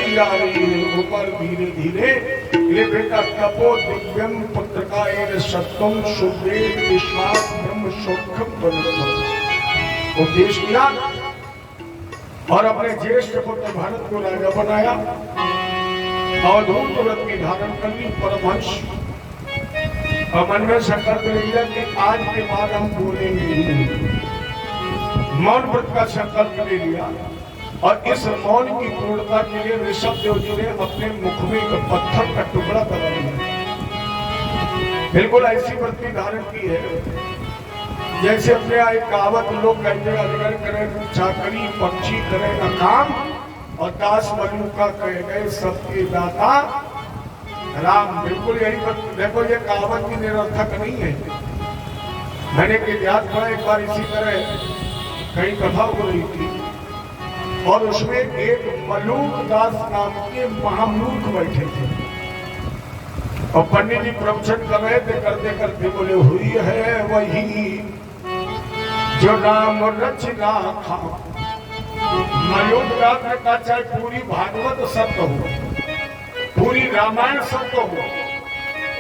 चली आ रही है ऊपर धीरे धीरे। ये बेटा तपो दिव्यम पुत्रकाय सत्यम सुवेद विश्वास ब्रह्म सौख्यम बलम उपदेश किया और अपने ज्येष्ठ पुत्र भारत को राजा बनाया। अवधूत व्रत की धारण कर ली परमहंस और मन में संकल्प ले लिया कि आज के बाद हम बोलेंगे नहीं। मौन व्रत का संकल्प ले लिया और इस मौन की पूर्णता के लिए ऋषभ देव जी ने अपने मुख में एक पत्थर का टुकड़ा दबा दिया। बिल्कुल ऐसी व्रत की धारण की है जैसे अपने एक कहावत लोग कहते हैं, अगर करें चाकरी पक्षी करें न काम और दास मनु का कह गए सबके दाता राम। बिल्कुल यही बात। देखो ये कहावत भी निरर्थक नहीं है। मैंने के याद पड़ा एक बार इसी तरह कई कथा हो रही थी और उसमें एक मलूक दास नाम के महामूर्ख बैठे थे और पंडित जी प्रवचन कर रहे थे। करते करते बोले हुई है वही जो नाम रचना था। मलूक दास ने कहा चाहे पूरी भागवत सत्य हो, पूरी रामायण सत्य हो,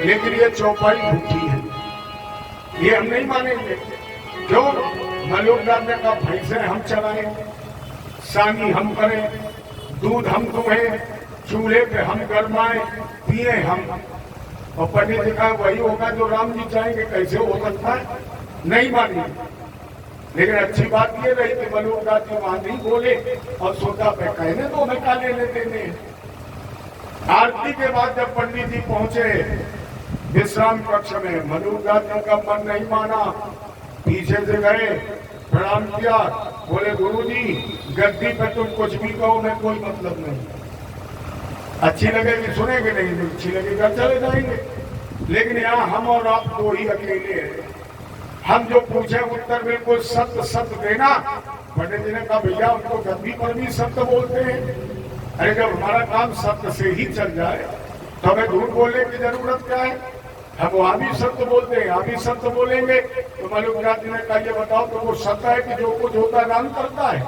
लेकिन ये चौपाई झूठी है, ये हम नहीं मानेंगे। क्यों? मलूक दास ने कहा भैंसे हम चलाएं, सानी हम करें, दूध हम दुहें, चूल्हे पे हम गरमाएं, पिए हम। और पंडित जी कहा वही होगा जो राम जी चाहेंगे। कैसे हो सकता है? नहीं मानी। लेकिन अच्छी बात ये रही कि मलूक दास जी वहां नहीं बोले और सोचा पे कहने तो हमें का लेने देने। आरती के बाद जब पंडित जी पहुंचे विश्राम कक्ष में, मलूक दास जी का मन नहीं माना, पीछे से गए, प्रणाम किया, बोले गुरुजी गद्दी पे तुम कुछ भी कहो मैं कोई मतलब नहीं। अच्छी लगेगी सुनेंगे, नहीं अच्छी लगेगी घर चले जाएंगे। लेकिन यहाँ हम और आप दो ही अकेले हैं। हम जो पूछे उत्तर बिल्कुल सत्य सत्य देना। पंडित जी ने कहा भैया हम तो गद्दी पर भी सत्य बोलते हैं। अरे जब हमारा काम सत्य से ही चल जाए तो हमें झूठ बोलने की जरूरत क्या है? हम वहां भी सत्य बोलते हैं, यहाँ भी सत्य बोलेंगे। तो मलूक दास जी ने कहा ये बताओ तो वो सत्य है कि जो कुछ होता राम करता है?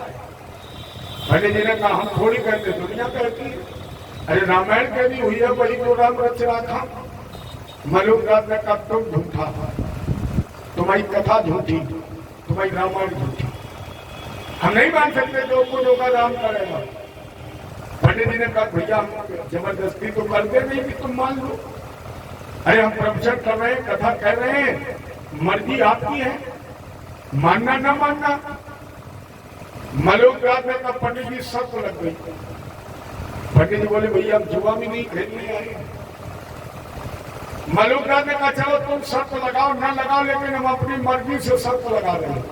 पंडित जी ने कहा हम थोड़ी कहते, दुनिया कहती है। अरे रामायण कहती हुई है वही जो राम रच रहा था। मलूक दास ने कहा तुम झूठा, तुम्हारी कथा झूठी, तुम्हारी रामायण झूठी, हम नहीं मान सकते जो कुछ होगा राम करेगा। पंडित जी ने कहा भैया हम जबरदस्ती तो करते नहीं कि तुम मान लो। अरे हम प्रवचन कर रहे हैं, कथा कह रहे हैं, मर्जी आपकी है, मानना ना मानना। मलूक दास ने कहा पंडित जी शर्त लग गई। पंडित जी बोले भैया हम जुआ भी नहीं खेलने आए। मलूक दास ने कहा चलो तुम शर्त लगाओ ना लगाओ, लेकिन हम अपनी मर्जी से शर्त लगा रहे हैं।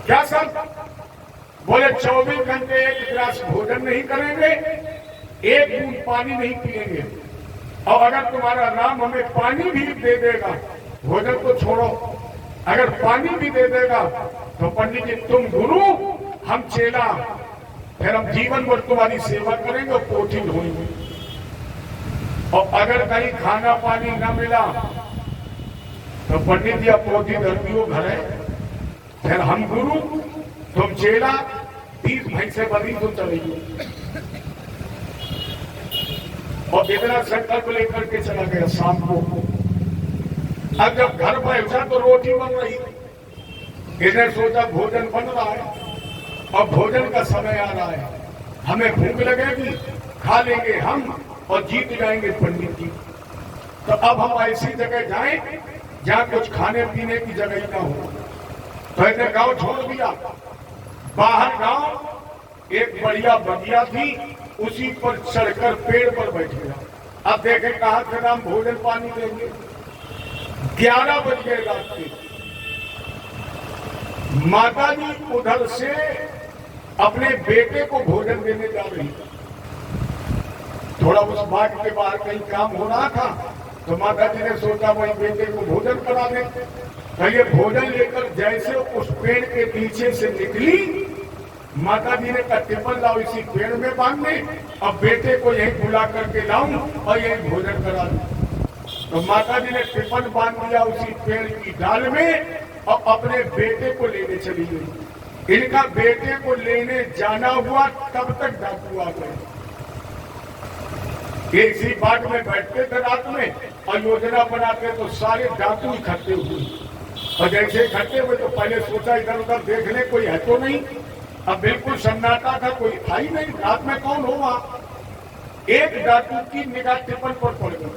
क्या शर्त? बोले 24 घंटे एक गिलास भोजन नहीं करेंगे, एक बूंद पानी नहीं पिएंगे, और अगर तुम्हारा राम हमें पानी भी दे देगा, भोजन तो छोड़ो, अगर पानी भी दे देगा तो पंडित जी तुम गुरु हम चेला, फिर हम जीवन भर तुम्हारी सेवा करेंगे और पोथी ढोएंगे। और अगर कहीं खाना पानी न मिला तो पंडित जी पोथी धर्मियों घर है, फिर हम गुरु तुम चेला, 30 भैंसे बंधी तो चलेगी। और इतना संकल्प लेकर के चला गया शाम को। अब जब घर पहुंचा तो रोटी बन रही, इधर सोचा भोजन बन रहा है और भोजन का समय आ रहा है, हमें भूख लगेगी, खा लेंगे हम और जीत जाएंगे पंडित जी। तो अब हम ऐसी जगह जाएं जहां कुछ खाने पीने की जगह ही ना हो। तो इन्हें गांव छोड़ दिया। बाहर गांव एक बढ़िया बगिया थी, उसी पर चढ़कर पेड़ पर बैठ गया। अब देखे कहा कि हम भोजन पानी देंगे। 11 बज गए रात के। माता जी उधर से अपने बेटे को भोजन देने जा रही। थोड़ा उस बाग के बाहर कहीं काम हो रहा था तो माता जी ने सोचा वही बेटे को भोजन करा दे। तो ये भोजन लेकर जैसे उस पेड़ के पीछे से निकली, माता जी ने कहा टिफिन लाओ इसी पेड़ में बांधने, और बेटे को यही बुला करके लाऊं और यही भोजन करा दूं। तो माता जी ने टिफिन बांध दिया उसी पेड़ की डाल में और अपने बेटे को लेने चली गई। इनका बेटे को लेने जाना हुआ तब तक डाकू आ गए। कि इसी बाग में बैठते थे रात में और योजना बनाते तो सारे डाकू इकट्ठे हुए, और जैसे इकट्ठे हुए तो पहले सोचा इधर उधर देख ले कोई है तो नहीं। अब बिल्कुल सन्नाटा था, कोई था ही नहीं, रात में कौन हो वहां। एक डाकू की निगाह टिफिन पर पड़ गई,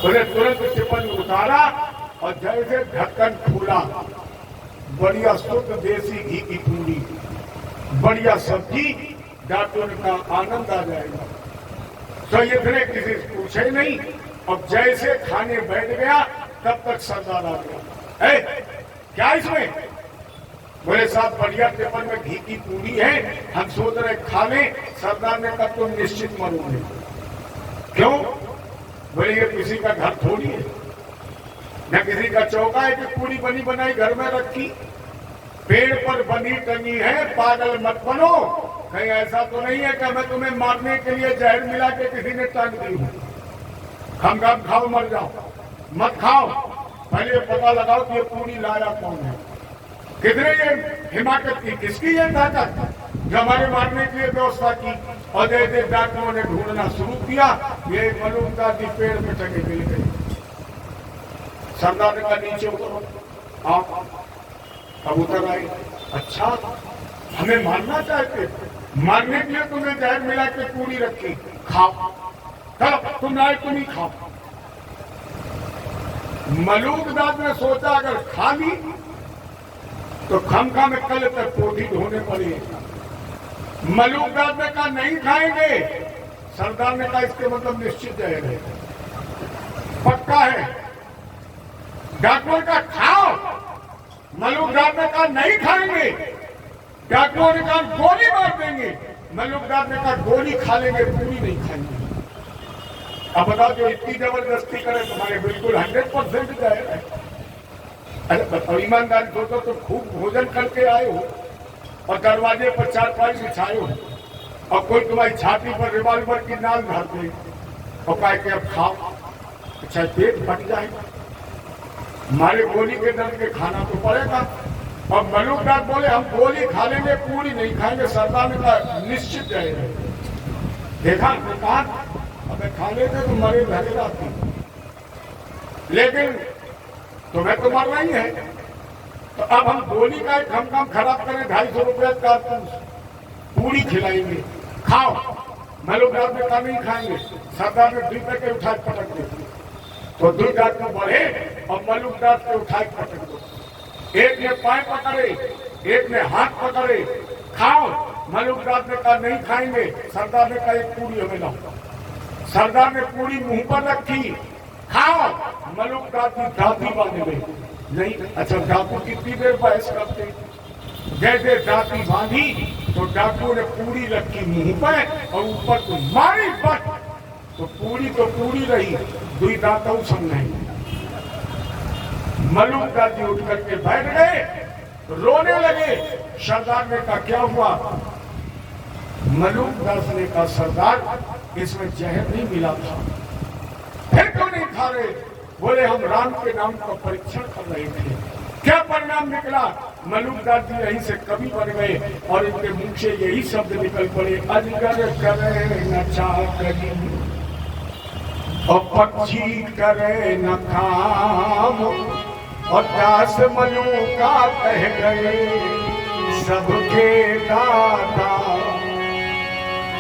उन्हें तुरंत टिफिन उतारा और जैसे ढक्कन खोला, बढ़िया शुद्ध देसी घी की पूरी, बढ़िया सब्जी, डाकू ने कहा आनंद आ जाएगा। तो इतने किसी से पूछे नहीं, और जैसे खाने बैठ गया तब तक सरदार आ गया। क्या इसमें? बोले साहब बढ़िया टिफिन में घी की पूरी है, हम सोच रहे खा लें। सरदार ने कहा तुम निश्चित मरोगे। क्यों? बोले ये किसी का घर थोड़ी है, न किसी का चौका है कि पूरी बनी बनाई घर में रखी। पेड़ पर बनी टंगी है, पागल मत बनो। कहीं ऐसा तो नहीं है कि मैं तुम्हें मारने के लिए जहर मिला के किसी ने टांग दी हो। हम खाओ मर जाओ, मत खाओ, पहले पता लगाओ कि ये पूरी लाया कौन है, कितने ये हिमाकत की, किसकी ये ताकत जो हमारे मारने के लिए व्यवस्था की। और जैसे डाकुओं ने ढूंढना शुरू किया, ये मलूकदादी पेड़ में टंगे मिल गई। सरदार ने कहा नीचे उतरो, आप कबूतर आए। अच्छा हमें मारना चाहते, मारने के लिए तुम्हें जहर मिला के पूरी रखी, खाओ। चलो तुम आए तुम ही खाओ। मलूकदाद ने सोचा अगर खा ली तो खमखा में कल तक पोटी ढोने पड़ेगी। मलूकदाद ने कहा नहीं खाएंगे। सरदार ने कहा इसके मतलब निश्चित जाएगा, पक्का है। डाकुओं का खाओ। मलूकदाद ने कहा नहीं खाएंगे। डाकुओं ने कहा गोली मार देंगे। मलूकदाद ने कहा गोली खा लेंगे, पूरी नहीं खाएंगे। अब बताओ जो इतनी जबरदस्ती करे तुम्हारे बिल्कुल 100% जाएगा। अरे बताओ ईमानदारी सोचो, तो खूब भोजन करके आए हो और दरवाजे पर चारपाई बिछाए हो और कोई तुम्हारी छाती पर रिवॉल्वर की नाल धर दे और कहे कि अब खाओ, अच्छा पेट फट जाएगा, हमारे गोली के डर के खाना तो पड़ेगा। और मलूकदाद बोले हम गोली खा लेंगे, पूरी नहीं खाएंगे। सरदार ने कहा निश्चित जाएगा। देखा कहा अबे खा लेते तो मरे धरे रहती, लेकिन तुम्हें तो मरना ही है। तो अब हम गोली का खम खराब करें, 250 रुपये का पूरी खिलाएंगे, खाओ। मलूकदाद ने कहा नहीं खाएंगे। सरदार ने 2 पैके उठा पटक दे, तो 2 डाकू बढ़े और मलूकदाद के उठाए पटक दो। एक ने पाए पकड़े, एक ने हाथ पकड़े, खाओ। मलूकदाद ने कहा नहीं खाएंगे। सरदार ने कहा एक पूरी हमें लाओ। सरदार ने पूरी मुंह पर रखी, खाओ। मलूकदाद की दाती बांध गई। नहीं, अच्छा डाकू कितनी देर बहस करते, जैसे दाती बांधी तो डाकू ने पूरी रखी मुंह पर और ऊपर तो मारी बट, तो पूरी रही, 2 दांतों समझाई। मलूकदाद जी उठ करके बैठ गए, रोने लगे। सरदार ने कहा क्या हुआ? मलूकदाद ने कहा सरदार इसमें जहर नहीं मिला था। फिर क्यों नहीं खा रहे? बोले हम राम के नाम का परीक्षण कर रहे थे। क्या परिणाम निकला? मलूकदाद जी यहीं से कवि बन गए और इनके मुंह से यही शब्द निकल पड़े, अजगर करे न चाकरी और पक्षी करे न काम, और दास मलूका कह गए सबके दाता।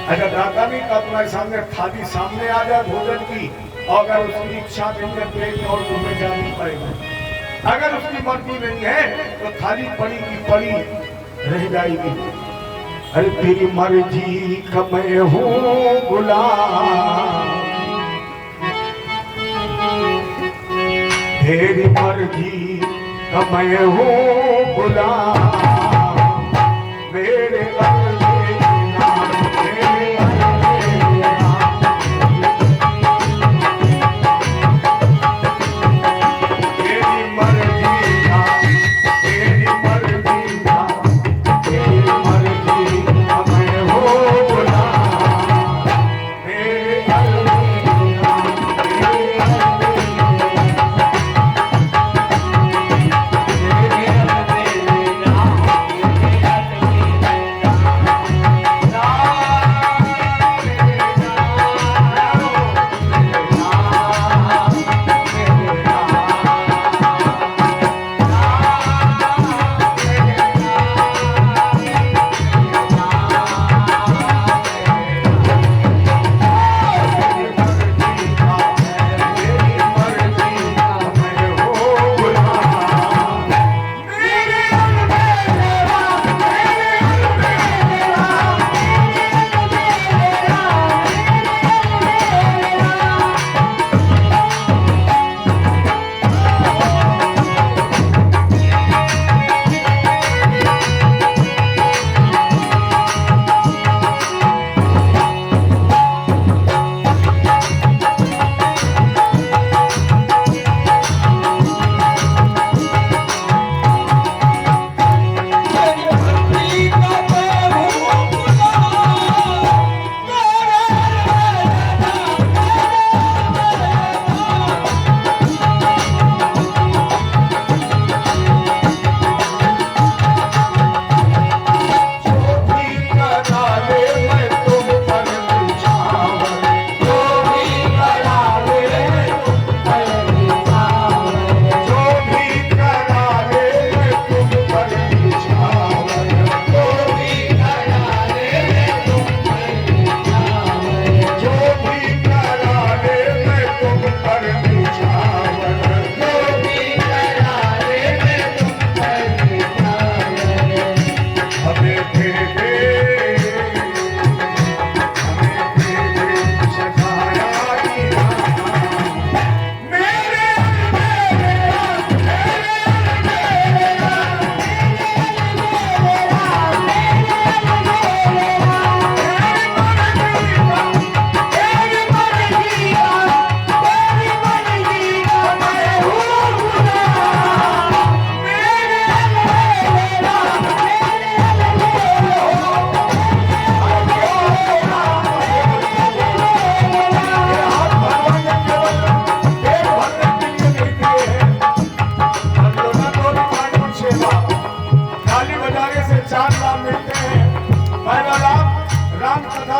अच्छा दाता नहीं कहा तुम्हारे सामने थाली सामने आ जाए भोजन की, और अगर उसकी इच्छा नहीं है पेट और तुम्हें जानी पड़ेगा। अगर उसकी मर्जी नहीं है तो थाली पड़ी की पड़ी रह जाएगी। अरे तेरी मर्जी का मैं हूँ गुलाम, तेरी मर्जी का मैं हूँ गुलाम, मेरे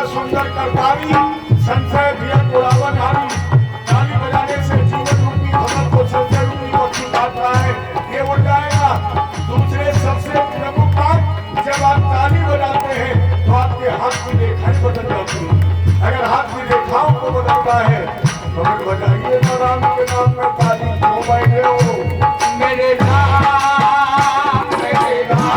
सुंदर करतारी, संशय भैया उड़ावनहारी। ताली बजाने से जीवन रूपी धमक को संशय रूपी पक्षी काटता है, ये उड़ जाएगा। दूसरे सबसे प्रमुख बात, जब आप ताली बजाते हैं तो आपके हाथ की रेखाएं बदल जाती है। अगर हाथ की रेखाओं को बदलता है तो फिर बजाइए ना राम के नाम में ताली, क्यों बैठे हो मेरे नाम, मेरे नाम।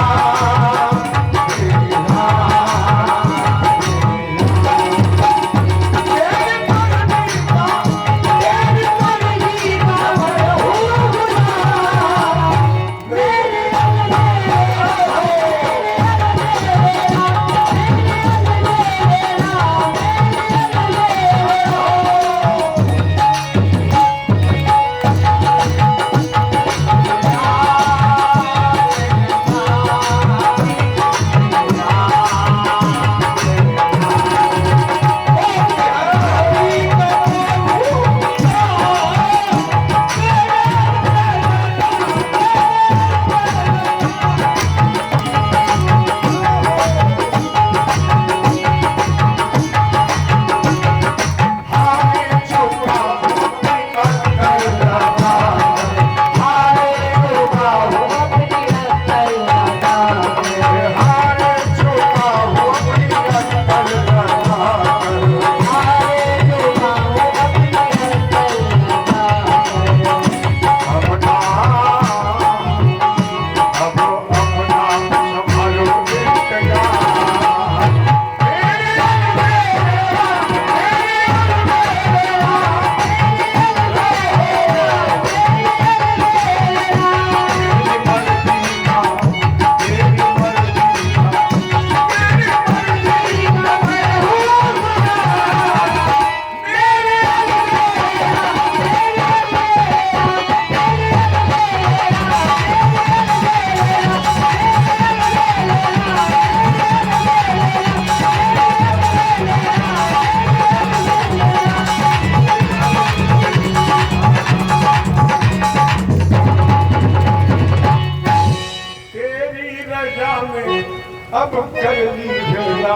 अब कर ली भेजा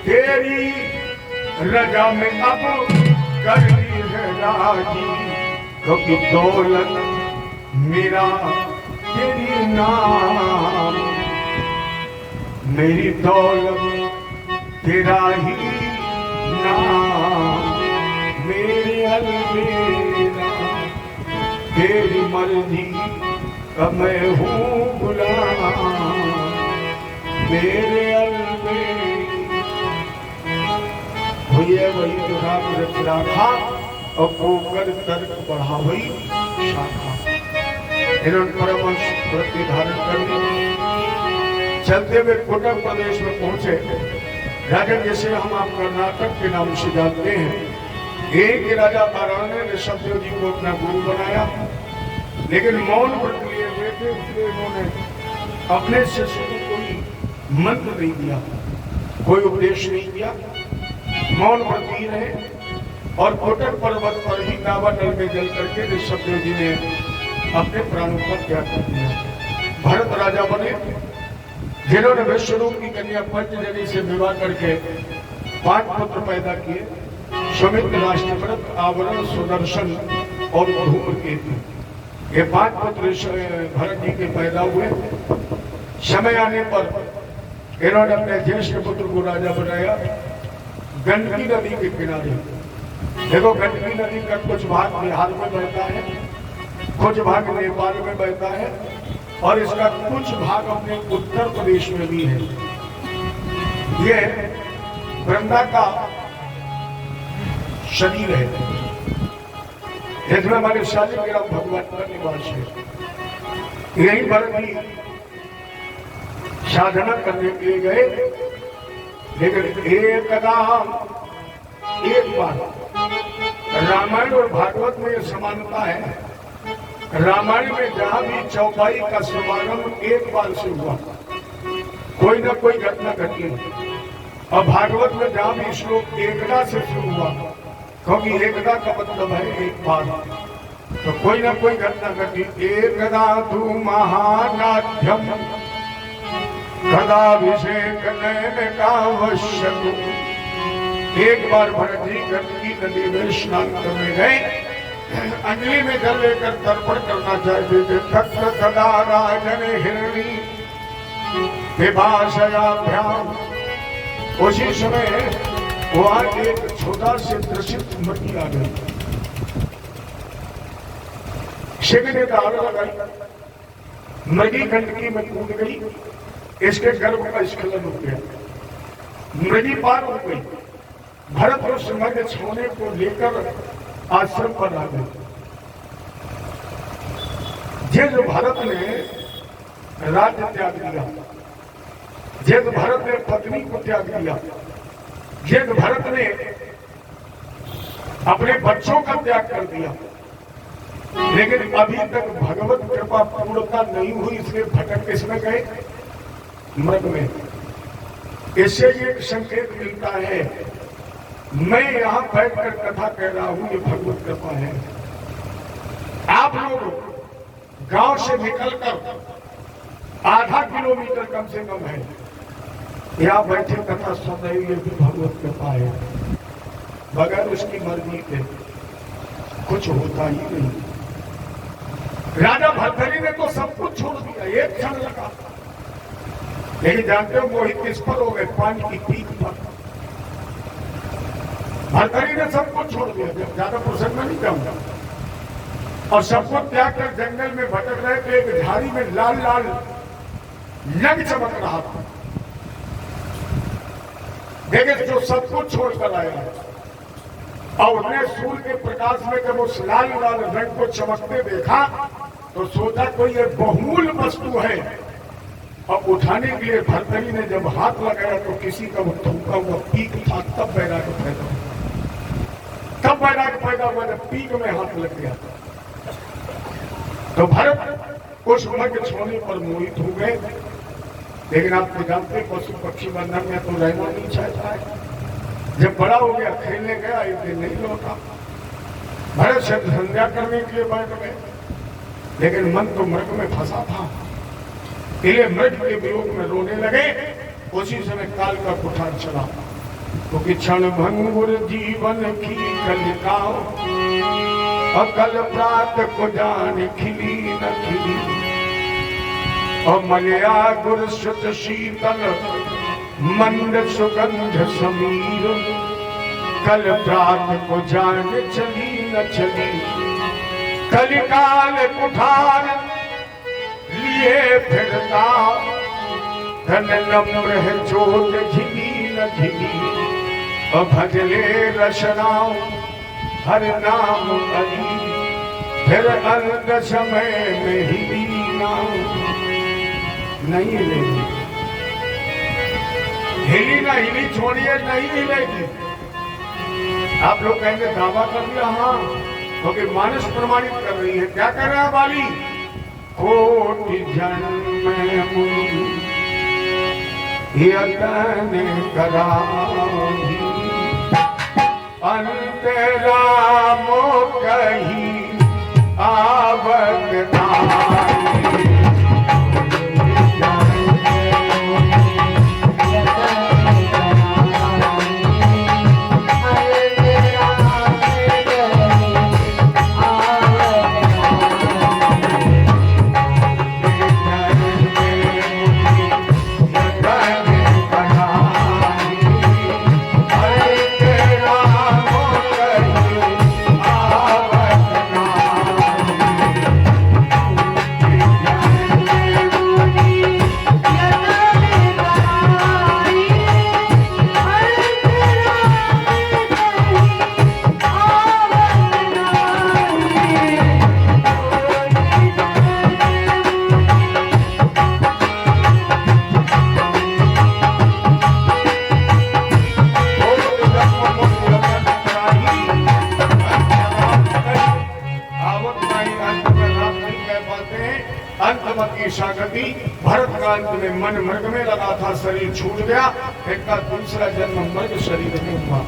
तेरी रजा में, अब कर ली भेजा जी, क्योंकि दौलत मेरा तेरी नाम, मेरी दौलत तेरा ही नाम, मेरे अलमेरा तेरी मर्जी का मैं हूँ गुलाम, मेरे अलमेरा भैया वही दुरा रखा और पोकर तर्क बढ़ावई शाखा। इन्होंने परमहंस व्रत धारण कर ली। चलते हुए कोटक प्रदेश में पहुंचे। राजा जैसे हम आप कर्नाटक के नाम से जानते हैं, एक राजा महाराणा ने सत्यदेव जी को अपना गुरु बनाया, लेकिन मौन व्रत लिए हुए थे, इसलिए उन्होंने अपने शिष्य को कोई मंत्र नहीं दिया, कोई उपदेश नहीं दिया, मौन व्रत ही रहे। और कोटक पर्वत पर ही नावानल में जल करके ऋषभदेव जी ने अपने प्राणों का त्याग कर दिया। भरत राजा बने, जिन्होंने विश्वरूप की कन्या पंचजनी से विवाह करके 5 पुत्र पैदा किए, सुमित्र, राष्ट्रव्रत, आवरण, सुदर्शन और धूमकेतु। ये 5 पुत्र भरत जी के पैदा हुए। समय आने पर इन्होंने अपने ज्येष्ठ पुत्र को राजा बनाया। गंडकी नदी के किनारे, देखो गंडकी नदी का कुछ भाग बिहार में बहता है, कुछ भाग नेपाल में बहता है, और इसका कुछ भाग अपने उत्तर प्रदेश में भी है। ये वृंदा का शरीर है, इसमें हमारे शालिग्राम भगवान का निवास है। यही भरत जी साधना करने के लिए गए, लेकिन एक बार रामायण और भागवत में समानता है। रामायण में जहां भी चौपाई का शुभारंभ एक बार से हुआ, कोई ना कोई घटना घटी, और भागवत में जहां भी श्लोक एकदा से शुरू हुआ, क्योंकि एकदा का मतलब है एक बार, तो कोई ना कोई घटना घटी। एकदा तू महानाट्यम गदाभिषेक नयन का आवश्यक। एक बार भरत जी गंडकी नदी में स्नान करने गए, अंजलि में जल लेकर तर्पण करना चाहते थे। तत्र तदा राजन हिरणी विभाषयाभ्याम, उसी समय वहां एक छोटा से दृश्य मटी आ गई। शिव ने दाल लगाई, नदी गंडकी में कूद गई, इसके गर्भ का स्खलन हो गया, नदी पार हो गई। भरत और सिंह छोने को लेकर आश्रम पर आ गए। जिस भरत ने राज्य त्याग दिया, जिस भरत ने पत्नी को त्याग दिया, जिस भरत ने अपने बच्चों का त्याग कर दिया, लेकिन अभी तक भगवत कृपा पूर्णता नहीं हुई, इसलिए भटक किसमें गए? मृग में। इससे एक संकेत मिलता है, मैं यहां बैठकर कथा कह रहा हूं, ये भगवत कृपा है। आप लोग गांव से निकलकर आधा किलोमीटर कम से कम है, यहां बैठे कथा सुन रहे, ये भी भगवत कृपा है। बगैर उसकी मर्जी के कुछ होता ही नहीं। राजा भरथरी ने तो सब कुछ छोड़ दिया, एक क्षण लगा, लेकिन जानते हो मोहित किस पर हो गए? पानी की पीक पर। भरथरी ने सब कुछ छोड़ दिया, जब ज्यादा प्रसंग में नहीं जाऊंगा, और सबको त्याग कर जंगल में भटक रहे थे। एक झाड़ी में लाल लाल लग चमक रहा था, देखिए जो सब कुछ छोड़कर आया, और उसने सूर्य के प्रकाश में जब उस लाल लाल रंग को चमकते देखा तो सोचा कोई ये बहुमूल्य वस्तु है, और उठाने के लिए भरथरी ने जब हाथ लगाया तो किसी का वो थूका हुआ पीक था। तब वैराग्य पैदा हुआ, तब वैराग्य पैदा हुआ जब पीक में हाथ लग गया। तो भरत उस मग छोड़ने पर मोहित हो गए। लेकिन आप तो जानते पशु पक्षी बंधन में तो रहना नहीं चाहता है। जब बड़ा हो गया, खेलने गया, एक दिन नहीं लौटा। भरत से संध्या करने के लिए बैठ गए, लेकिन मन तो मृग में फंसा था, इसलिए मृग के वियोग में रोने लगे। उसी समय काल का कुठार चला, क्योंकि क्षण भंगुर जीवन की कलिका, अकल प्रात को जान खिली न खिली, और मलया गुर सुत शीतल मंद सुगंध समीर, कल प्रात को जान चली न चली, कलिकाल कुठार लिए फिरता, धन नम्र है जोत झिली न झिली, और भजले रशनाओ हर नाम अली, फिर अंत समय में ही नाम नहीं हिलेगी। हिली ना हिली छोड़िए, नहीं हिलेगी। आप लोग कहेंगे दावा कर दिया, हाँ, क्योंकि मानस प्रमाणित कर रही है। क्या कर रहा है वाली? कोटि जन्म यतन कराही, अंतरामो कही आवत नाई, भरत का अंत में मन मृग में लगा था, शरीर छूट गया, इनका दूसरा जन्म मृग शरीर में हुआ।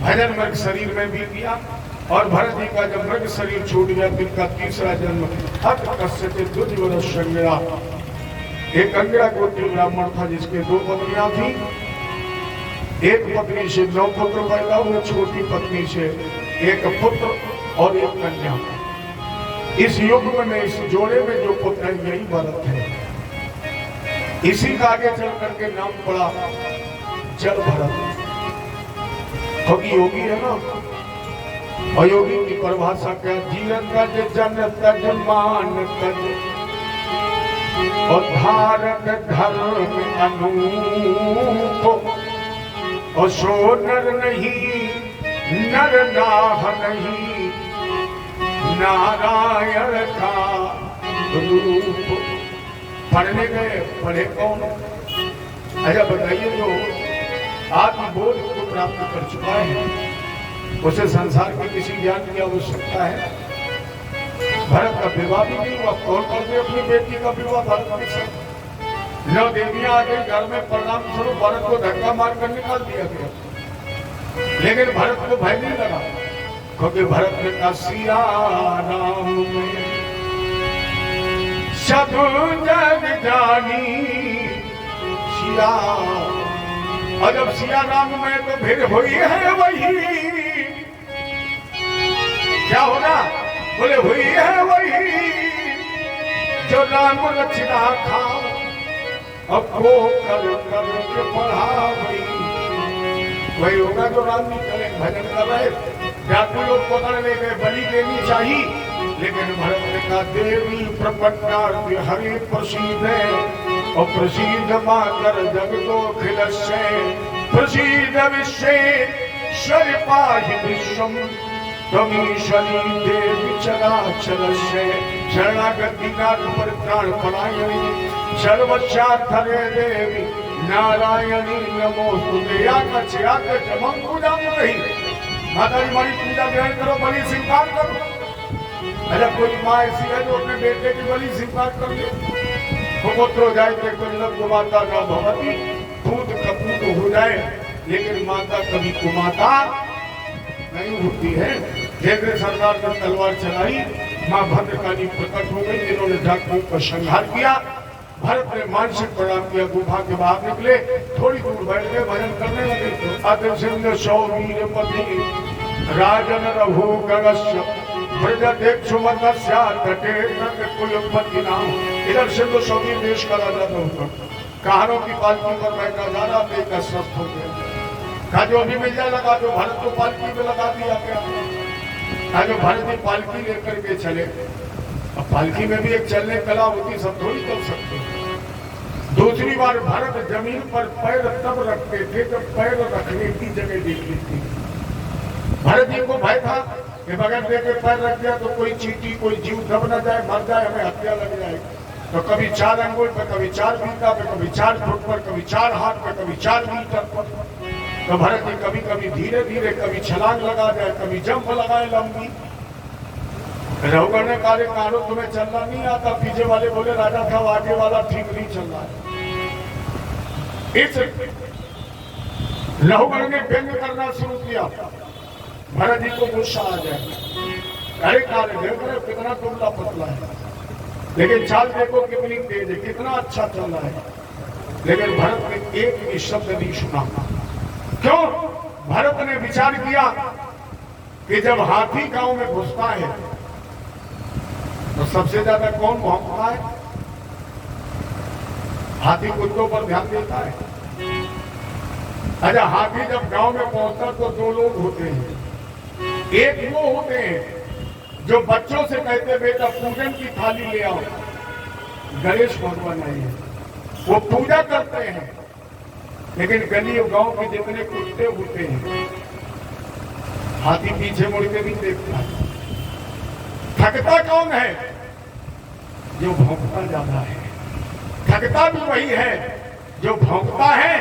भजन मृग शरीर में भी किया, और भरत जी का जब मृग शरीर छूट गया तो इनका तीसरा जन्म हत कश्यप दुर्योधन गया। एक कन्या गोत्री ब्राह्मण था जिसके 2 पत्नियां थी। एक पत्नी से 9 पुत्र पैदा हुए, छोटी पत्नी से 1 पुत्र और 1 कन्या। इस युग में इस जोड़े में जो पुत्र है यही भरत है। इसी का आगे चल करके नाम पड़ा जल भरत। क्योंकि योगी है ना, और योगी की परिभाषा क्या? जीवन तज जन तज मान तज और धारक धर्म अनूप, और सो नर नहीं नर नाह नहीं नारायण का रूप। पढ़ने गए, पढ़े कौन? अच्छा बताइए, जो आत्मबोध को प्राप्त कर चुका है उसे संसार के किसी ज्ञान की आवश्यकता है? भरत का विवाह भी नहीं हुआ, कौन कर दे अपनी बेटी का विवाह भरत के साथ? 9 देवियां आ गई घर में, परिणाम स्वरूप भरत को धक्का मारकर निकाल दिया गया। लेकिन भरत को भय नहीं लगा, क्योंकि भरत ने कहा सिया राम में सब जग जानी सिया। और जब सिया राम में तो फिर हुई है वही, क्या होगा? बोले हुई है वही जो राम रचना खा, अब वो कर कर के पढ़ा वही होगा जो राम नहीं करे। भजन कर रहे, डाकू लोग पकड़ ले गए, बलि देनी चाहिए, लेकिन भरत ने कहा देवी प्रपन्नार्थ हरि प्रसीद और प्रसीद माकर जगतो खिलस्य प्रसीद विश्वे शर पाहि विश्वम त्वमीशनी देवी चलाचलस्य शरणागति नाथ परित्राण परायणी सर्वस्यार्थरे देवी नारायणी नमोस्तुते। आकच पूजा नहीं, माता जी हमारी पूजा ग्रहण करो, बलि स्वीकार करो। अरे कोई माँ ऐसी है जो अपने बेटे की बलि स्वीकार कर ले? पुत्र हो जाए तो माता का भवती, पूत कपूत हो जाए, लेकिन माता कभी कुमाता नहीं होती है। जैसे सरकार ने तलवार चलाई, माँ भद्रकाली प्रकट हो गई, जिन्होंने डाकुओं का संहार किया। भरत ने मानसिक प्रणाम किया, गुफा के बाहर निकले, थोड़ी दूर बैठ के भजन करने लगे। अत सिंह सौवीर पति राजन रघु गगस्य इधर सिंधु सौवीर देश का राजा था। कहानों की पालकी पर बैठा जा रहा, बेटा स्वस्थ हो गया। कहा जो अभी मिल जाए लगा, जो भरत को पालकी में लगा दिया गया। जो भरत की पालकी लेकर के चले, अब पालकी में भी एक चलने कला होती, सब थोड़ी चल सकते। दूसरी बार भरत जमीन पर पैर तब रखते थे जब पैर रखने की जगह देखी थी। भरत जी को भय था कि बगैर देखे पैर रख दिया तो कोई चींटी, कोई जीव दब न जाए, मर जाए, हमें हत्या लग जाए। तो कभी 4 अंगुल पर, कभी 4 बीता पर, कभी 4 फुट पर, कभी 4 हाथ पर, कभी 4 मीटर पर। तो भरत जी कभी कभी धीरे धीरे, कभी छलांग लगा जाए, कभी जंप लगाए लंबी। रघुगण ने कहा तुम्हें चलना नहीं आता? पीछे वाले बोले राजा साहब आगे वाला ठीक नहीं चल रहा है। इस रघुगण ने व्यंग करना शुरू किया, भरत जी को गुस्सा आ जाए। अरे कार्य देखो कितना दुबला पतला है, लेकिन चाल देखो कितनी तेज है, कितना अच्छा चल रहा है। लेकिन भरत ने एक भी शब्द नहीं सुना। क्यों? भरत ने विचार किया कि जब हाथी गांव में घुसता है तो सबसे ज्यादा कौन भौंकता है? हाथी कुत्तों पर ध्यान देता है। अच्छा, हाथी जब गांव में पहुंचता तो 2 लोग होते हैं। एक वो होते हैं जो बच्चों से कहते बेटा पूजन की थाली ले आओ, गणेश भगवान आई है, वो पूजा करते हैं। लेकिन गली और गांव के जितने कुत्ते होते हैं, हाथी पीछे मुड़ के भी देखता है। थकता कौन है? जो भौंकता ज्यादा है। थकता भी वही है जो भौंकता है,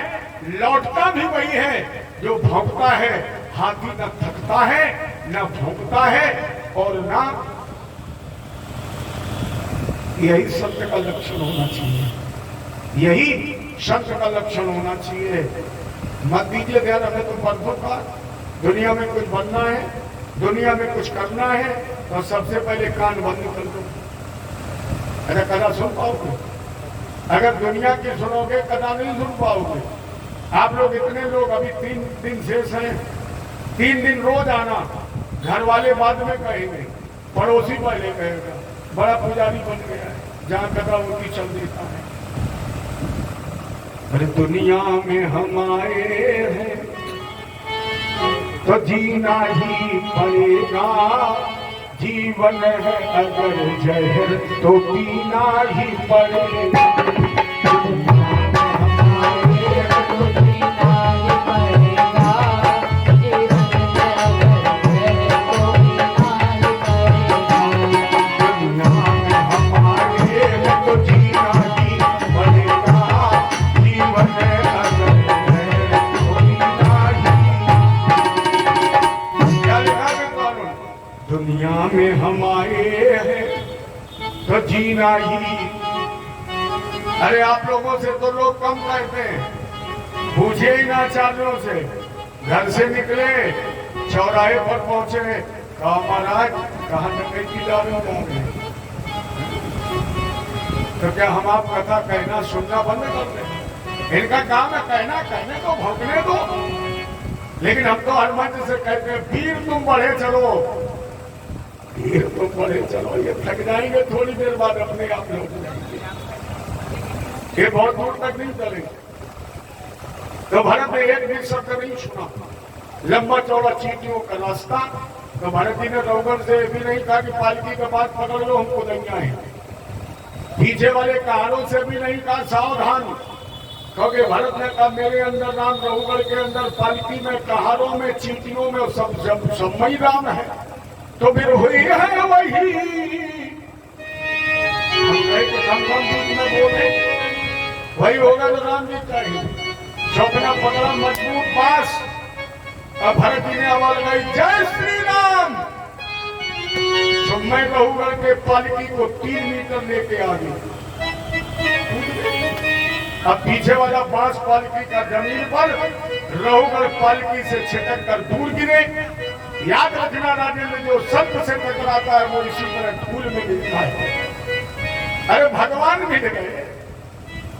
लौटता भी वही है जो भौंकता है। हाथी न थकता है, न भौंकता है, और ना यही सत्य का लक्षण होना चाहिए। यही सत्य का लक्षण होना चाहिए। मत दीजिए ध्यान, हमें तो परसों का दुनिया में कुछ बनना है, दुनिया में कुछ करना है, तो सबसे पहले कान बंद कर दो। अरे कदा सुन पाओगे? अगर दुनिया की सुनोगे कदा नहीं सुन पाओगे। आप लोग इतने लोग अभी 3 दिन शेष हैं, 3 दिन रोज आना। घर वाले बाद में कहेंगे, पड़ोसी पहले कहेगा, बड़ा पुजारी बन गया है, जहाँ कदा उनकी चल देता है। अरे दुनिया में हम आए हैं तो जीना ही पड़ेगा, जीवन है अगर जहर तो पीना ही पड़ेगा। दुनिया में हम आए हैं तो जीना ही। अरे आप लोगों से तो लोग कम कहते हैं, पूछे ही ना चारों से। घर से निकले, चौराहे पर पहुंचे, कहा महाराज कहाँ डकैती ला रहे हैं? तो क्या हम आप कथा कहना सुनना बंद कर दें? इनका काम है कहना, कहने को भौंकने दो। लेकिन हम तो हर मंच से कहते हैं, वीर तुम बढ़े चलो, वीर तुम बढ़े चलो। ये थक जाएंगे थोड़ी देर बाद, अपने आप लौट जाएंगे, ये बहुत दूर तक नहीं चलेंगे। तो भरत ने एक भी शब्द नहीं सुना, लंबा चौड़ा चींटियों का रास्ता। तो भरत जी ने रघुवर से भी नहीं कहा कि पालकी के बाद पकड़ लो, हमको दैया है। पीछे वाले कहारों से भी नहीं कहा सावधान, क्योंकि भरत ने कहा मेरे अंदर राम, रघुवर के अंदर पालकी में, कहारों में, चींटियों में सब में राम है। तो फिर हुई है वही, हम में बोले वही होगा जो राम जी चाहिए। चौकना पकड़ा मजबूत पास, अब भरत जी ने आवाज लगाई, जय श्री राम। तो मैं रघुवर के पालकी को 3 मीटर लेके आ गई। अब पीछे वाला बांस पालकी का जमीन पर, रघुवर पालकी से छिटक कर दूर गिरे। याद रखना राजेंद्र, जो संत से टकराता है वो इसी तरह फूल में गिरता है। अरे भगवान मिल गए।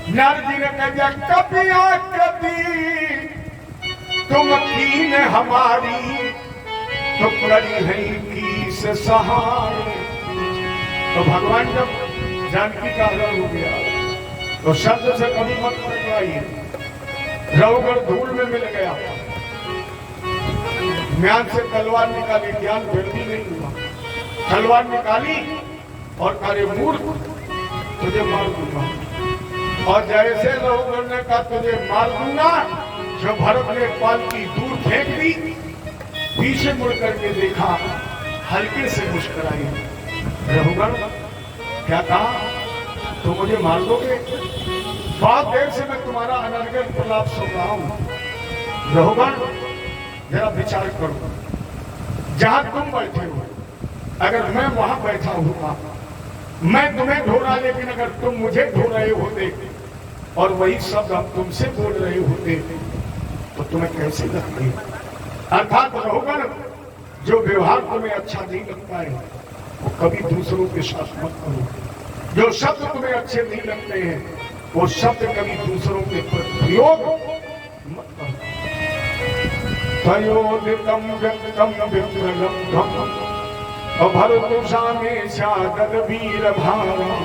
नारद जी ने कह दिया, कपिया कपी तुम कीन हमारी, तो करी है की से सहार। तो भगवान जब जानकी का हरण हो गया तो शब्द से कभी मत टकराइए। रघुवर धूल में मिल गया, म्यान से तलवार निकाली, ज्ञान फिर भी नहीं हुआ। तलवार निकाली और कहे मूर्ख तुझे मार दूंगा। और जैसे रघुवर ने कहा तुझे मार दूंगा, जो भरत ने पालकी दूर फेंक दी, पीछे मुड़ करके देखा, हल्के से मुस्कुराई। रघुवर क्या कहा, तो मुझे मार दोगे? बहुत देर से मैं तुम्हारा अनर्गल प्रलाप सुन रहा हूं। रघुवर जरा विचार करो, जहां तुम बैठे हो, अगर मैं वहां बैठा हुआ, मैं तुम्हें ढूंढा, लेकिन अगर तुम मुझे ढूंढ रहे होते और वही शब्द हम तुमसे बोल रहे होते तो तुम्हें कैसे लगते? अर्थात रघुवर, जो व्यवहार तुम्हें अच्छा नहीं लगता है वो कभी दूसरों के साथ मत करो। जो शब्द तुम्हें अच्छे नहीं लगते हैं वो शब्द कभी दूसरों के प्रयोग मत करो। तयोदितम व्यक्तम विप्रलब्धम अभरतुषामे स्यादद वीर भारा,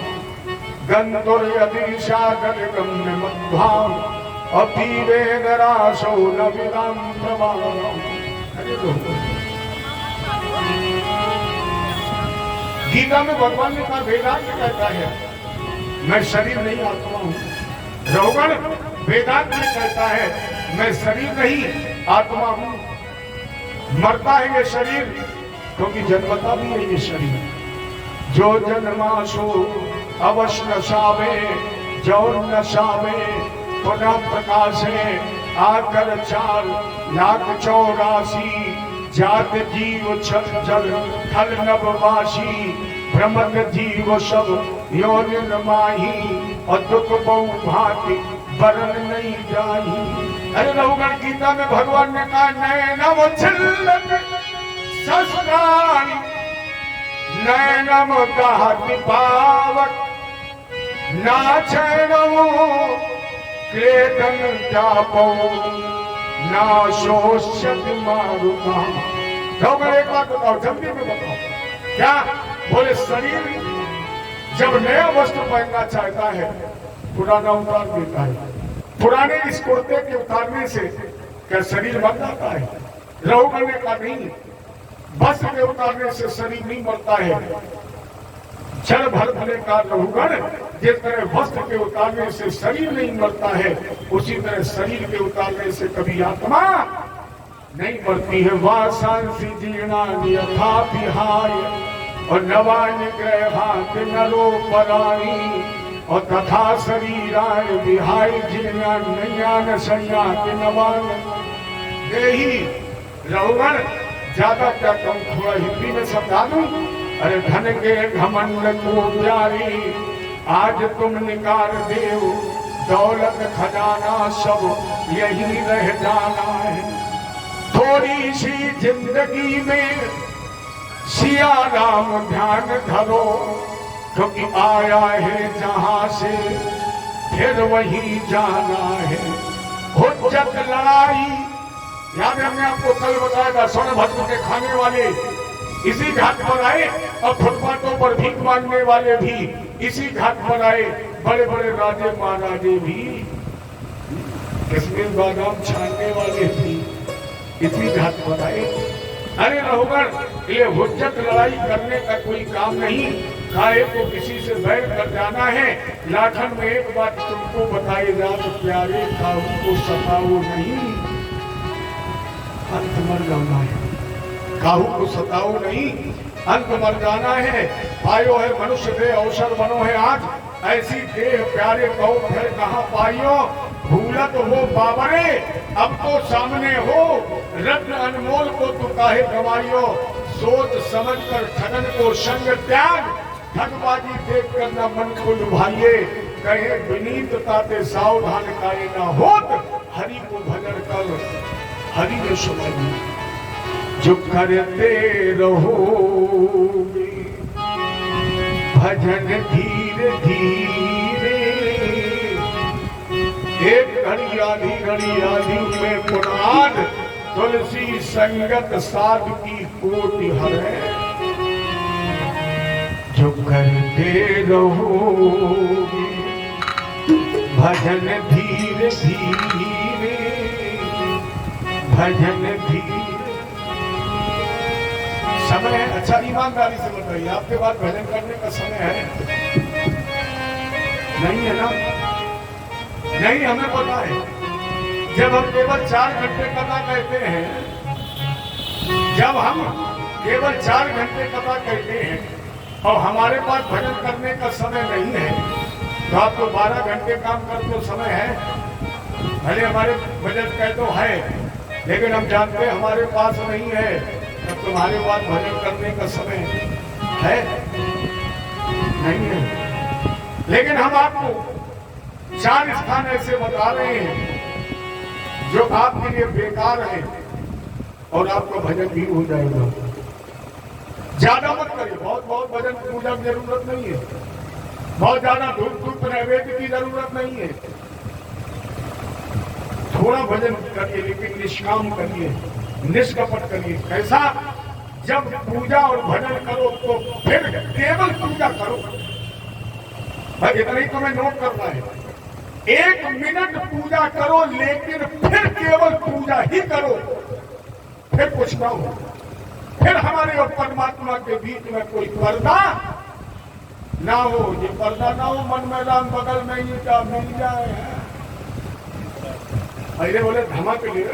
गंधुर्यदि सागर गम्य मध्वाम, अपीवे नराशो न विदाम प्रवाहम। गीता में भगवान ने कहा, वेदांत कहता है मैं शरीर नहीं आत्मा हूं। रघुवर वेदांत में कहता है मैं शरीर नहीं आत्मा हूं। मरता है ये शरीर क्योंकि जन्मता भी है ये शरीर। जो जन्माशो अवश्य नशावे, जो नशावे पुनः प्रकाशे, आकर 4,84,000 जात जीव छल जल खल नववासी, भ्रमत जीव सब योनिन माही, और दुख बहु भांति वरण नहीं जाही। अरे रघुवर गीता में भगवान ने कहा, नैनम छिल्लक शस्त्राणि, नैनम दहति पावक, ना चैनवो क्लेदन जापो ना शोषक मारुता। एक बात बताओ, जल्दी में बताओ, क्या बोले? शरीर जब नया वस्त्र पहनना चाहता है पुराना उतार देता है। पुराने इस कुर्ते के उतारने से क्या शरीर मर जाता है? लहू बनने का नहीं। वस्त्र के उतारने से शरीर नहीं मरता है। जल भर भले का लहूगण, जिस तरह वस्त्र के उतारने से शरीर नहीं मरता है, उसी तरह शरीर के उतारने से कभी आत्मा नहीं मरती है। वासांसी जीर्णा यथा विहाय और नवानि ग्रहात् नरो पराणि और तथा शरीराय विहाय जीर्णा नयान संयाति नवान देहि। लहूगण ज्यादा क्या कहूं, थोड़ा हिंदी में समझा दूं। अरे धन के घमंड को प्यारी आज तुम निकाल देव, दौलत खजाना सब यही रह जाना है। थोड़ी सी जिंदगी में सिया राम ध्यान धरो, क्योंकि आया है जहां से फिर वही जाना है। हुज्जत लड़ाई याद है, हमने आपको कल बताया था, स्वर्ण भस्म के खाने वाले इसी घाट पर आए और फुटपाथों पर भीख मांगने वाले भी इसी घाट पर आए। बड़े बड़े राजे महाराजे भी किसमें बादाम छानने वाले भी इसी घाट पर आए। अरे लहूगण, ये हुज्जत लड़ाई करने का कोई काम नहीं। खाए तो किसी से बैर कर जाना है। लाखन में एक बात तुमको बताई जात प्यारे, काहू को सताओ नहीं, अंत मर जाना है। काहू को सताओ नहीं, अंत मर जाना है। पायो है मनुष्य दे अवसर बनो है आज, ऐसी देह प्यारे कहो फिर कहाँ पाइयो। भूलत हो बाबरे अब तो सामने हो, रत्न अनमोल को तो काहे गवाइयो। सोच समझ कर ठगन को संग त्याग, ठगबाजी देख कर न मन को लुभाइए। कहे विनीतता ते सावधान काये ना होत, हरि को भजन कर हरि ने सुनाई। जो करते रहोगे भजन धीरे धीरे, एक घड़ी आधी में पुराण तुलसी संगत साध की कोटि हरे। जो करते रहोगे भजन धीरे धीरे, भजन धीरे। समय है, अच्छा ईमानदारी से बताइए, आपके बाद भजन करने का समय है? नहीं है ना? नहीं, हमें पता है। जब हम केवल 4 घंटे कथा कहते हैं, जब हम केवल 4 घंटे कथा कहते हैं और हमारे पास भजन करने का समय नहीं है, तो आपको 12 घंटे काम करने का समय है। भले हमारे भजन कह तो है, लेकिन हम जानते हैं हमारे पास नहीं है। तब तुम्हारे पास भजन करने का समय है? नहीं है। लेकिन हम आपको 4 स्थान ऐसे बता रहे हैं जो आपके लिए बेकार है और आपका भजन भी हो जाएगा। ज्यादा मत करिए, बहुत भजन पूजा की जरूरत नहीं है। बहुत ज्यादा धूप नैवेद्य की जरूरत नहीं है। थोड़ा भजन करिए, लेकिन निष्काम करिए, निष्कपट करिए। कैसा? जब पूजा और भजन करो तो फिर केवल पूजा करो। भाई इतना ही तुम्हें नोट करना है। 1 मिनट पूजा करो, लेकिन फिर केवल पूजा ही करो, फिर कुछ ना हो। फिर हमारे और परमात्मा के बीच में कोई पर्दा ना हो। ये पर्दा ना हो, मन में राम बगल में ही क्या मिल जाए। पहले बोले धमक ले।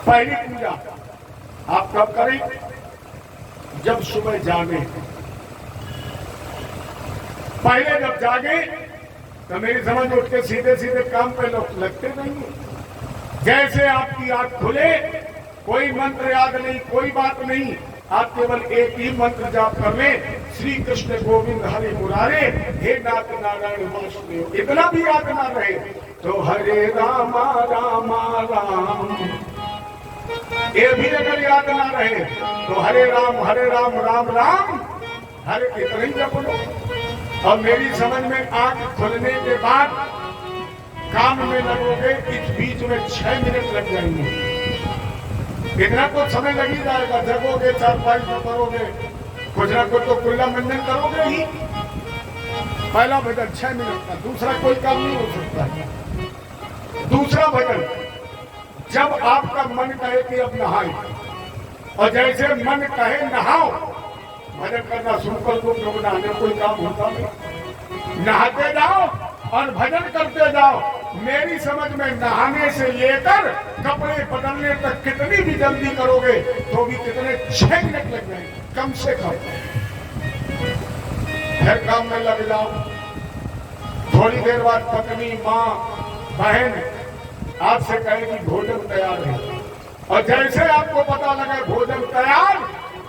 पहली पूजा आप कब करें? जब सुबह जागे। पहले जब जागे तो मेरी समझ उठ के सीधे सीधे काम पे लगते नहीं। जैसे आपकी आंख खुले, कोई मंत्र याद नहीं, कोई बात नहीं, आप केवल एक ही मंत्र जाप कर लें, श्री कृष्ण गोविंद हरि मुरारे, हे नाथ नारायण वासुदेव। इतना भी याद ना रहे तो हरे रामा रामा राम, ये भी अगर याद ना रहे तो हरे राम राम राम हरे। इतना ही जप लो। और मेरी समझ में आंख खुलने के बाद काम में लगोगे, इस बीच में 6 मिनट लग जाएंगे। इतना तो समय लग ही जाएगा। जगोगे, चारपाई तो करोगे, कुछ ना कुछ तो कुल्ला मंजन करोगे ही। पहला भजन 6 मिनट का, दूसरा कोई काम नहीं हो सकता है। दूसरा भजन, जब आपका मन कहे कि अब नहाए, और जैसे मन कहे नहाओ, भजन करना शुरू कर दो, क्योंकि नहाने कोई काम होता नहीं। नहाते जाओ और भजन करते जाओ। मेरी समझ में नहाने से लेकर कपड़े बदलने तक कितनी भी जल्दी करोगे तो भी कितने 6 मिनट लग जाएंगे कम से कम। फिर काम में लग जाओ। थोड़ी देर बाद पत्नी, माँ, बहन आपसे कहेगी भोजन तैयार है, और जैसे आपको पता लगे भोजन तैयार,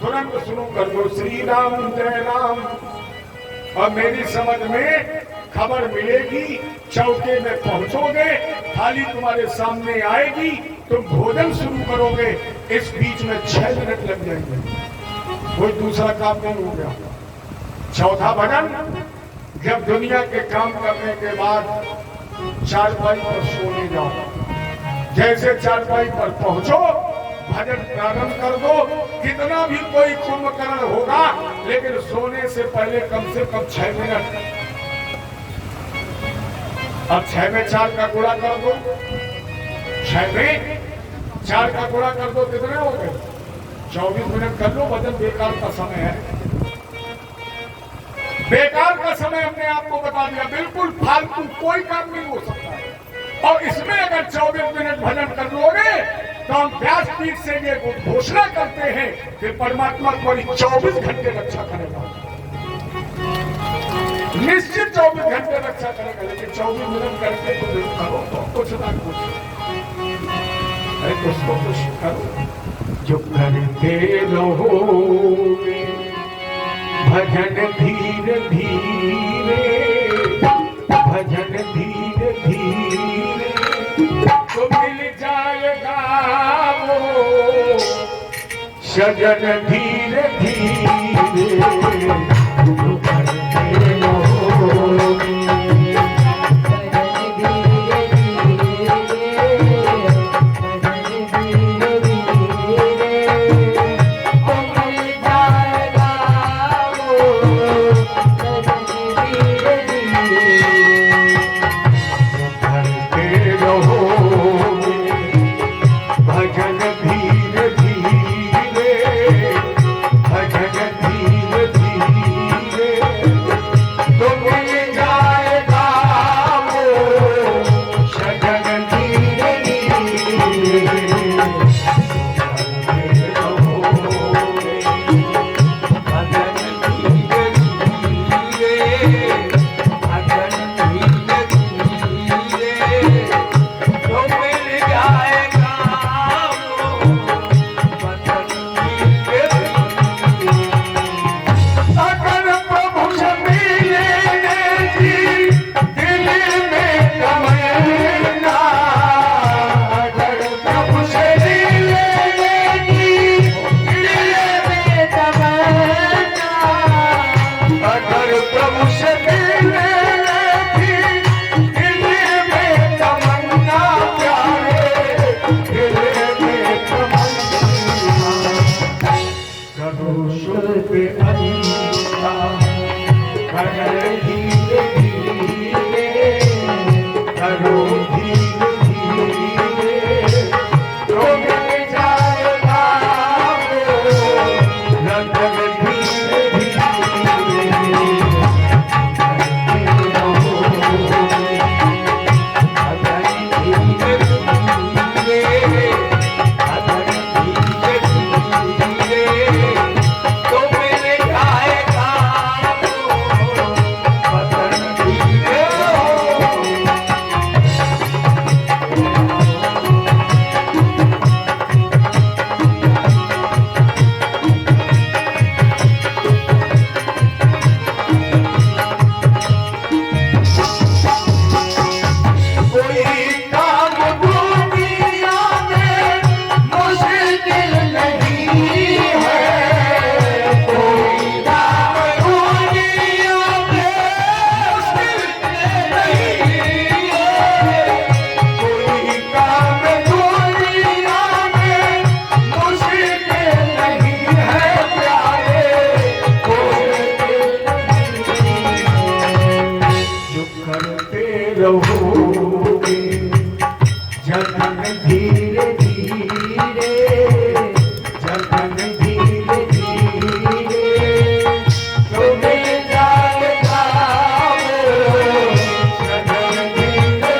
तुरंत शुरू कर दो श्री राम जय राम। और मेरी समझ में खबर मिलेगी, चौके में पहुंचोगे, थाली तुम्हारे सामने आएगी, तुम भोजन शुरू करोगे, इस बीच में 6 मिनट लग जाएंगे। कोई दूसरा काम नहीं हो गया। चौथा भजन, जब दुनिया के काम करने के बाद चारपाई पर सोने जाओ। जैसे चारपाई पर पहुंचो, भजन प्रारंभ कर दो। कितना भी कोई कुंभकर्ण होगा, लेकिन सोने से पहले कम से कम 6 मिनट। अब 6 में 4 का गुणा कर दो, 6 में 4 का गुणा कर दो, कितने हो गए? 24 मिनट कर लो। भजन बेकार का समय है, बेकार का समय हमने आपको बता दिया। बिल्कुल फालतू कोई काम नहीं हो सकता है। और इसमें अगर 24 मिनट भजन कर लोगे तो हम व्यासपीठ से ये घोषणा करते हैं कि परमात्मा तुम्हारी 24 घंटे रक्षा करेगा। निश्चित 24 घंटे रक्षा करेगा, लेकिन 24 मिनट करके तो करो तो कुछ ना कुछ। अरे उसको कुछ करो जो करते रहोगे भजन धीरे धीरे, भजन धीरे धीरे तो मिल जाएगा वो सजन धीरे धीरे। तो करते रहोगे धीरे धीरे, भजन धीरे धीरे। रहोगे जतन धीरे धीरे जतन धीरे धीरे तुम्हें जाएगा जतन धीरे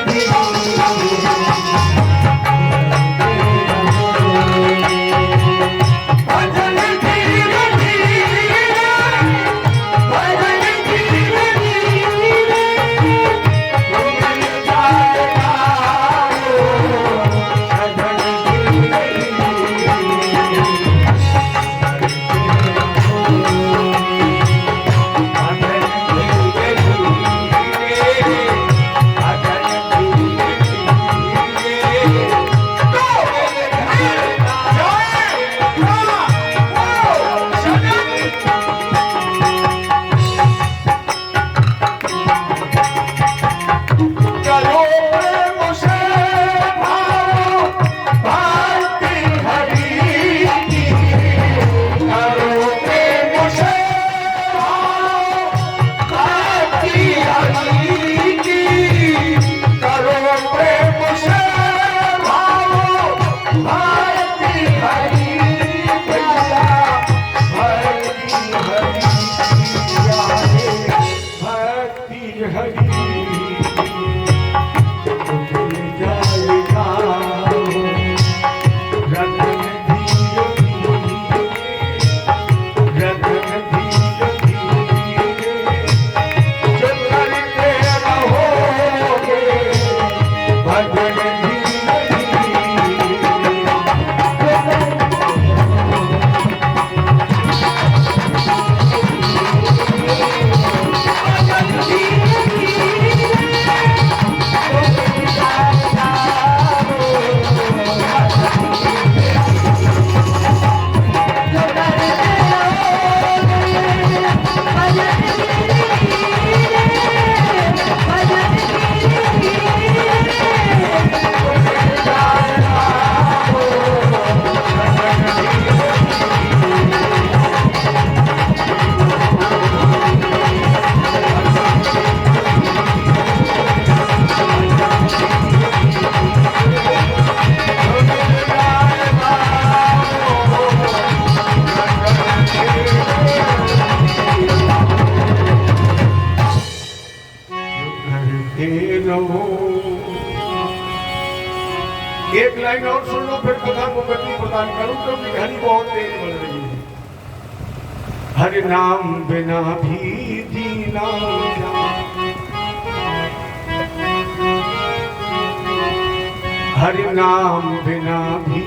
एक लाइन और सुन लो, फिर कथा को गति प्रदान करूं क्योंकि घड़ी बहुत तेज बढ़ रही है। हरि नाम बिना भी जीना क्या, हरि नाम बिना भी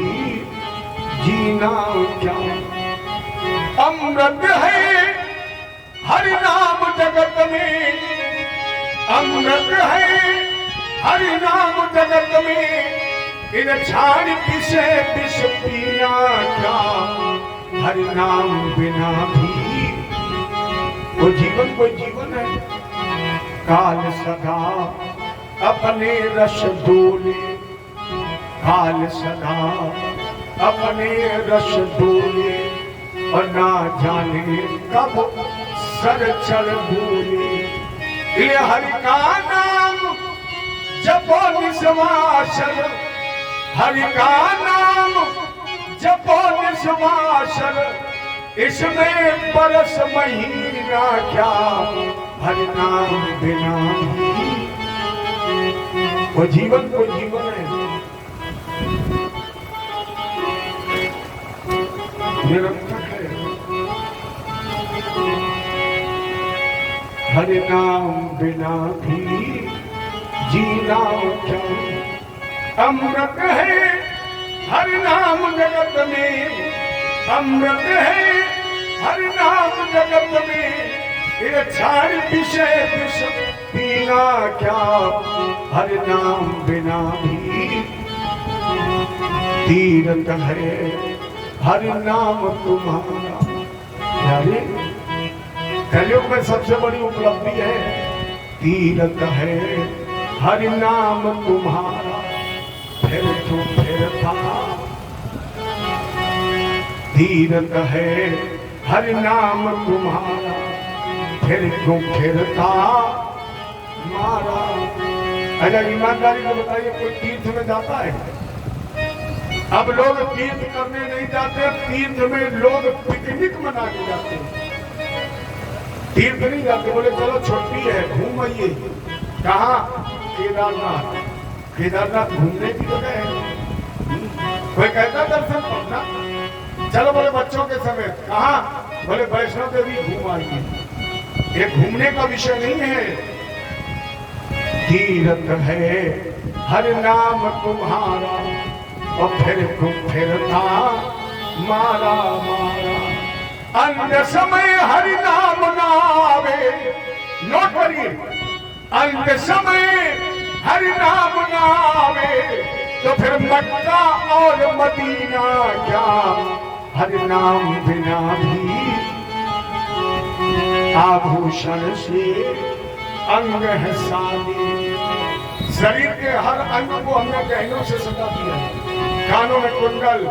जीना क्या, अमृत है हरि नाम जगत में, अमृत है हरि नाम जगत में, इन छाड़ पिसे पिस पिया क्या, हरि नाम बिना भी वो जीवन कोई जीवन है। काल सदा अपने रस डोले, काल सदा अपने रस डोले, और ना जाने कब सर चढ़ बोले। ये हरि का नाम जपो निस्वासल, हरि का नाम जपो निस्वासल, इसमें बरस महीना क्या, हरि नाम बिना भी वो जीवन को जीवन है। निरंतर है हरि नाम बिना भी जीना क्या, अमृत है हरि नाम जगत में, अमृत है हरि नाम जगत में, ये छाड़ विषय विष पीना क्या, हरि नाम बिना भी तीरथ है हरि नाम तुम्हारा। यानी कलयुग में सबसे बड़ी उपलब्धि है, तीरथ है हरि नाम तुम्हारा, फिर तो फिर था तीरथ है हरि नाम तुम्हारा, फिर तो फिर था मारा। अच्छा ईमानदारी से बताइए, कोई तीर्थ में जाता है? अब लोग तीर्थ करने नहीं जाते, तीर्थ में लोग पिकनिक मना के जाते हैं, तीर्थ नहीं जाते। बोले चलो छुट्टी है घूम आइए। कहाँ? केदारनाथ। केदारनाथ घूमने की जगह है? कोई कहता दर्शन करना, चलो बोले बच्चों के समय। कहाँ? बोले वैष्णो देवी घूम आइए। ये घूमने का विषय नहीं है, तीर्थ है हर नाम तुम्हारा और फिर तुम फिरता मारा मारा। अंत समय हरि नाम नावे, नोट करिए, अंत समय हरि नाम नावे तो फिर मक्का और मदीना क्या, हरि नाम बिना भी आभूषण से अंग है शादी। शरीर के हर अंग को हमने गहनों से सजा दिया, कानों में कुंडल,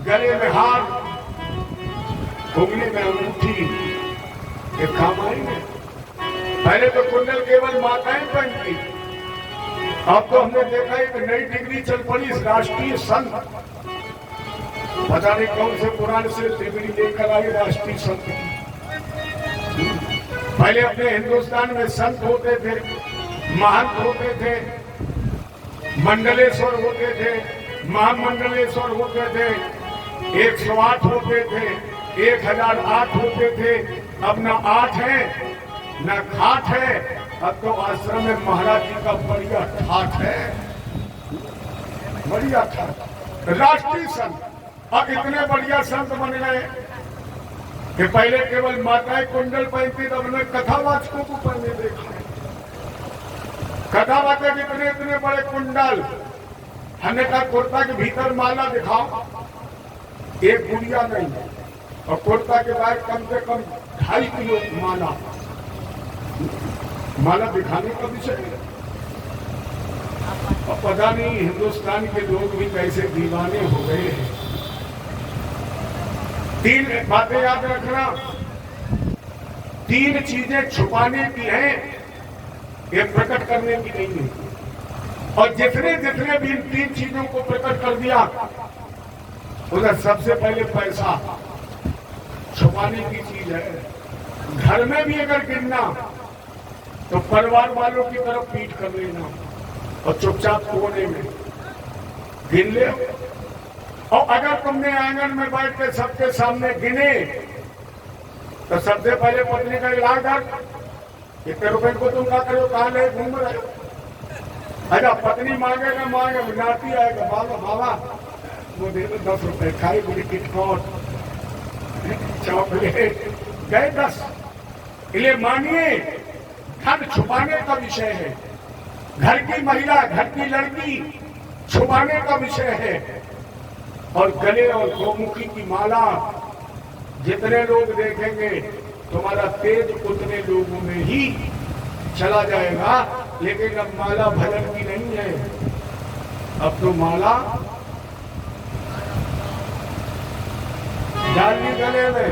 गले में हार, उंगली में अंगूठी, ये काम आएंगे। पहले तो कुंडल केवल माताएं पहनती, अब तो हमने देखा एक नई डिग्री चल पड़ी, राष्ट्रीय संत, पता नहीं कौन से पुराण से डिग्री लेकर आई राष्ट्रीय संत की। पहले अपने हिंदुस्तान में संत होते थे, महंत होते थे, मंडलेश्वर होते थे, महामंडलेश्वर होते थे, 108 होते थे, 1008 होते थे। अब ना 8 है ना खाट है, अब तो आश्रम में महाराज जी का बढ़िया ठाठ है, बढ़िया ठाठ, राष्ट्रीय संत। अब इतने बढ़िया संत बन गए कि पहले केवल माताएं कुंडल पहनती, तब हमने कथावाचकों को पहने देखा है। कथावाचक इतने इतने बड़े कुंडल, हमने कहा कुर्ता के भीतर माला दिखाओ, एक गुड़िया नहीं, और कुर्ता के बाहर कम से कम 2.5 किलो माला, माला दिखाने का विषय है। और पता नहीं हिंदुस्तान के लोग भी कैसे दीवाने हो गए हैं। 3 बातें याद रखना, 3 चीजें छुपाने की हैं, ये प्रकट करने की नहीं है। और जितने जितने भी इन 3 चीजों को प्रकट कर दिया, उधर सबसे पहले पैसा छुपाने की चीज है। घर में भी अगर गिरना तो परिवार वालों की तरफ पीठ कर लेना और चुपचाप कोने में गिन ले। और अगर तुमने आंगन में बैठ के सबके सामने गिने तो सबसे पहले पत्नी का इलाज कर, कितने रुपए को तुम क्या करो, कहाँ ले घूम रहे हो? अच्छा पत्नी मांगे ना मांगे, नाती आएगा, बाबा बाबा वो दे दो 10 रुपए, खाई बुरी किटकॉट चॉकलेट गए 10। इसलिए मानिए धन छुपाने का विषय है, घर की महिला, घर की लड़की छुपाने का विषय है। और गले और गौमुखी की माला जितने लोग देखेंगे, तुम्हारा तेज उतने लोगों में ही चला जाएगा। लेकिन अब माला भजन की नहीं है, अब तो माला डालनी गले में।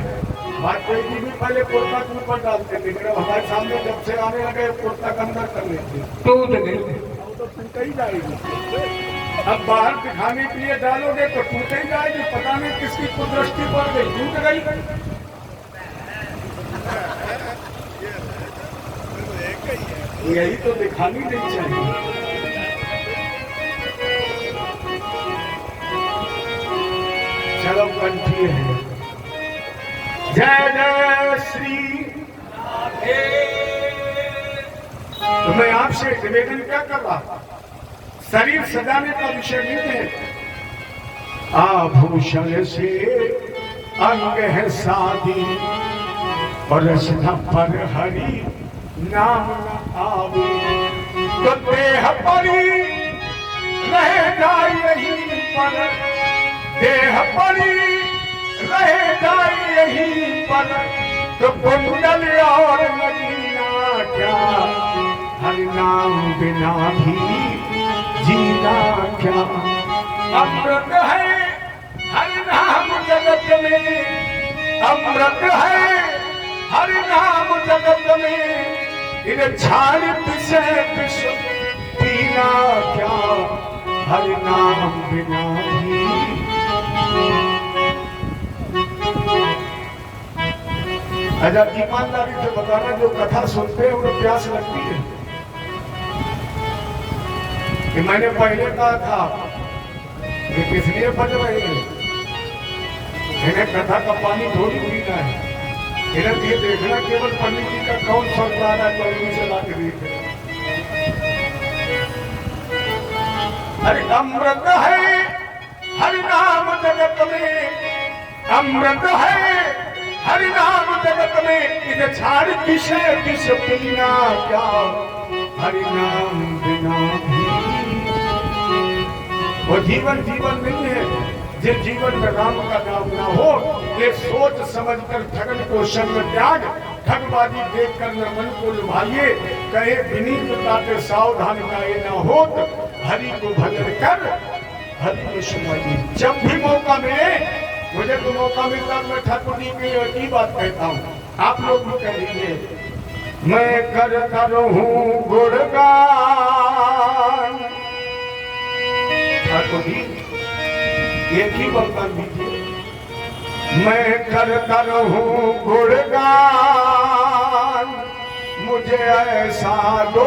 वाजपेयी जी भी पहले कुर्ता के ऊपर डालते थे, लेकिन हमारे सामने जब से आने लगे कुर्ता का अंदर कर लेते, तो टूट ही जाएगी। अब बाहर दिखाने के लिए डालोगे तो टूट ही जाएगी, पता नहीं किसकी कुदृष्टि पड़ गई, टूट गई। यही तो दिखानी नहीं चाहिए। चलो कंठी है, जय जय श्री। तो मैं आपसे निवेदन क्या कर रहा, शरीर सजाने का विषय नहीं है। आभूषण से अंग है शादी और रचना पर हरि नाम न आवे तो देह परी रह जाए यहीं पर, देह परी रह जाए यहीं पर तो कुंडल और मदीना क्या, हरि नाम बिना भी जीना क्या। अमृत है हरि नाम जगत में, अमृत है हरि नाम जगत में, इन्हें छाड़ पिसे विश्व पीना क्या हरि नाम बिना भी। अच्छा ईमानदारी से बताना, जो कथा सुनते हैं उन्हें प्यास लगती है कि मैंने पहले कहा था कि किस लिए बज रहे हैं, इन्हें कथा का पानी थोड़ी पीना है, इन्हें ये देखना केवल पंडित जी का कौन सरदार है तो इन्हीं से ला के देखे। अरे अमृत है हरि नाम जगत में, अमृत है हरि नाम जगत में, इसे छाड़ किसे किस पीना क्या हरि नाम बिना भी। वो जीवन जीवन नहीं है जिस जीवन में राम का नाम ना हो। ये सोच समझकर ठगन को संग त्याग, ठगबाजी देखकर न मन को लुभाइए, कहे विनीत ताते सावधान का ये ना हो, हरि को भजन कर हरि को सुनाइए। जब भी मौका मिले, मुझे तो मौका मिलता मैं ठाकुर जी की एक ही बात कहता हूँ, आप लोग भी कह लीजिए। मैं करता रहूं गुणगान, ठाकुर जी एक ही वरदान दीजिए। मैं करता रहूं गुणगान, मुझे ऐसा दो